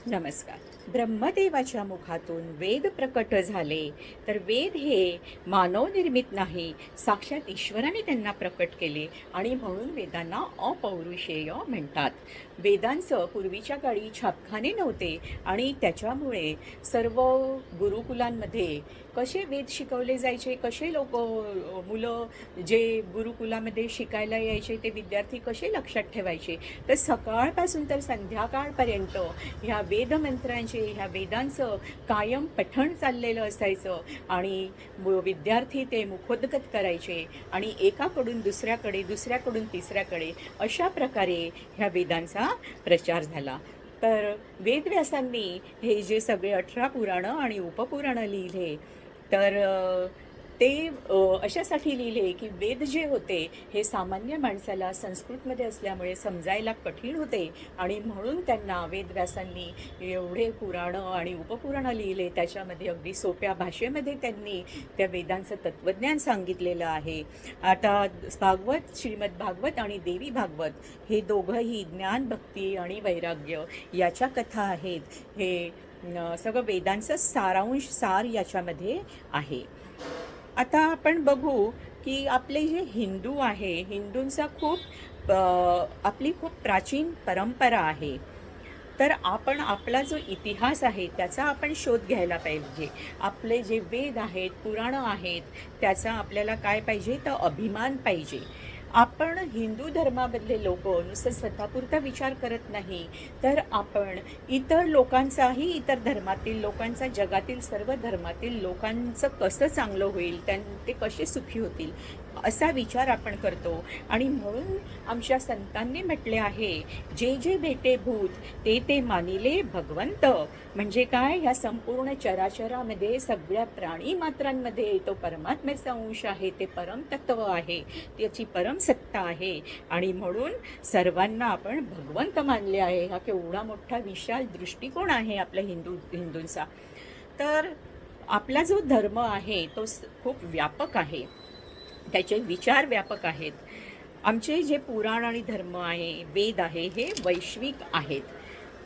नमस्कार. ब्रह्मदेवाच्या मुखातून वेद प्रकट झाले, तर वेद हे मानवनिर्मित नाही, साक्षात ईश्वराने त्यांना प्रकट केले आणि म्हणून वेदांना अपौरुषेय म्हणतात. वेदांचं पूर्वीच्या काळी छापखाने नव्हते आणि त्याच्यामुळे सर्व गुरुकुलांमध्ये कसे वेद शिकवले जायचे, कसे मुलं जे गुरुकुलामध्ये शिकायला यायचे ते विद्यार्थी कसे लक्षात ठेवायचे. तर सकाळपासून तर संध्याकाळपर्यंत ह्या वेदमंत्रांचे ह्या वेदांचं कायम पठण चाललेलं असायचं आणि विद्यार्थी ते मुखोद्गत करायचे आणि एकाकडून दुसऱ्याकडे दुसऱ्याकडून तिसऱ्याकडे अशा प्रकारे ह्या वेदांचा प्रचार झाला. तर वेदव्यासांनी हे जे सगळे 18 पुराणं आणि उपपुराणं लिहिले तर ते अशासाठी लिहिले की वेद जे होते हे सामान्य माणसाला संस्कृतमध्ये असल्यामुळे समजायला कठीण होते आणि म्हणून त्यांना वेदव्यासांनी एवढे पुराणं आणि उपपुराणं लिहिले. त्याच्यामध्ये अगदी सोप्या भाषेमध्ये त्यांनी त्या वेदांचं तत्त्वज्ञान सांगितलेलं आहे. आता श्रीमद भागवत आणि देवी भागवत हे दोघंही ज्ञान, भक्ती आणि वैराग्य याच्या कथा आहेत. हे सगळं वेदांचं सार याच्यामध्ये आहे. आता आपण बघू की आपले जे हिंदू आहे, हिंदूंचा आपली खूप प्राचीन परंपरा आहे. तर आपण आपला जो इतिहास आहे त्याचा आपण शोध घ्यायला पाहिजे. आपले जे वेद आहेत, पुराणं आहेत, त्याचा आपल्याला काय पाहिजे तर अभिमान पाहिजे. आपण हिंदू धर्मामधले लोक नुसतं स्वतःपुरता विचार करत नाही, तर आपण इतर लोकांचाही, इतर धर्मातील लोकांचा, जगातील सर्व धर्मातील लोकांचं कसं चांगलं होईल, ते कसे सुखी होतील असा विचार आपण करतो. आणि म्हणून आमच्या संतांनी म्हटले आहे, जे जे भेटे भूत ते ते मानिले भगवंत. म्हणजे काय, ह्या संपूर्ण चराचरामध्ये सगळ्या प्राणी मात्रांमध्ये तो परमात्म्याचा अंश आहे, ते परमतत्व आहे, त्याची परमसत्ता आहे आणि म्हणून सर्वांना आपण भगवंत मानले आहे. हा केवढा मोठा विशाल दृष्टिकोन आहे आपल्या हिंदूंचा. तर आपला जो धर्म आहे तो खूप व्यापक आहे, त्याचे विचार व्यापक आहेत. आमचे जे पुराण आणि धर्म आहे, वेद आहे, हे वैश्विक आहेत.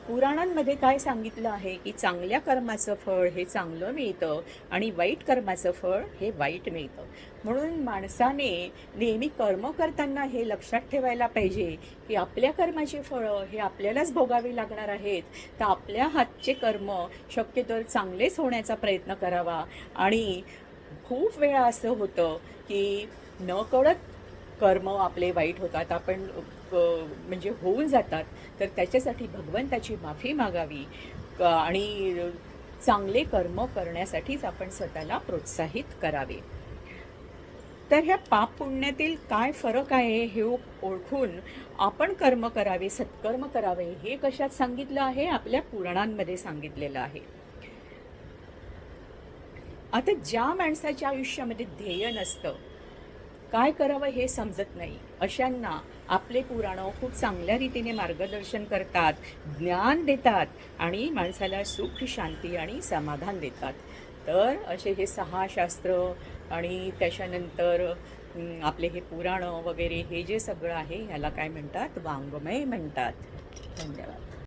पुराणांमध्ये काय सांगितलं आहे की चांगल्या कर्माचं फळ हे चांगलं मिळतं आणि वाईट कर्माचं फळ हे वाईट मिळतं. म्हणून माणसाने नेहमी कर्म करताना हे लक्षात ठेवायला पाहिजे की आपल्या कर्माची फळं हे आपल्यालाच भोगावी लागणार आहेत. तर आपल्या हातचे कर्म शक्यतो चांगलेच होण्याचा प्रयत्न करावा. आणि खूप वेळा असं होतं की नकळत कर्म आपले वाईट होतात, आपण म्हणजे होऊन जातात. तर त्याच्यासाठी भगवंताची माफी मागावी आणि चांगले कर्म करण्यासाठीच आपण स्वतःला प्रोत्साहित करावे. तर ह्या पाप पुण्यातील काय फरक आहे हे ओळखून आपण कर्म करावे, सत्कर्म करावे. हे कशात सांगितलं आहे? आपल्या पुराणांमध्ये सांगितलेलं आहे. आता ज्या माणसाच्या आयुष्यामध्ये ध्येय नसतं, काय करावं हे समजत नाही, अशांना आपले पुराणं खूप चांगल्या रीतीने मार्गदर्शन करतात, ज्ञान देतात आणि माणसाला सुख, शांती आणि समाधान देतात. तर असे हे 6 शास्त्र आणि त्याच्यानंतर आपले हे पुराणं वगैरे हे जे सगळं आहे ह्याला काय म्हणतात? वाङ्मय म्हणतात. धन्यवाद.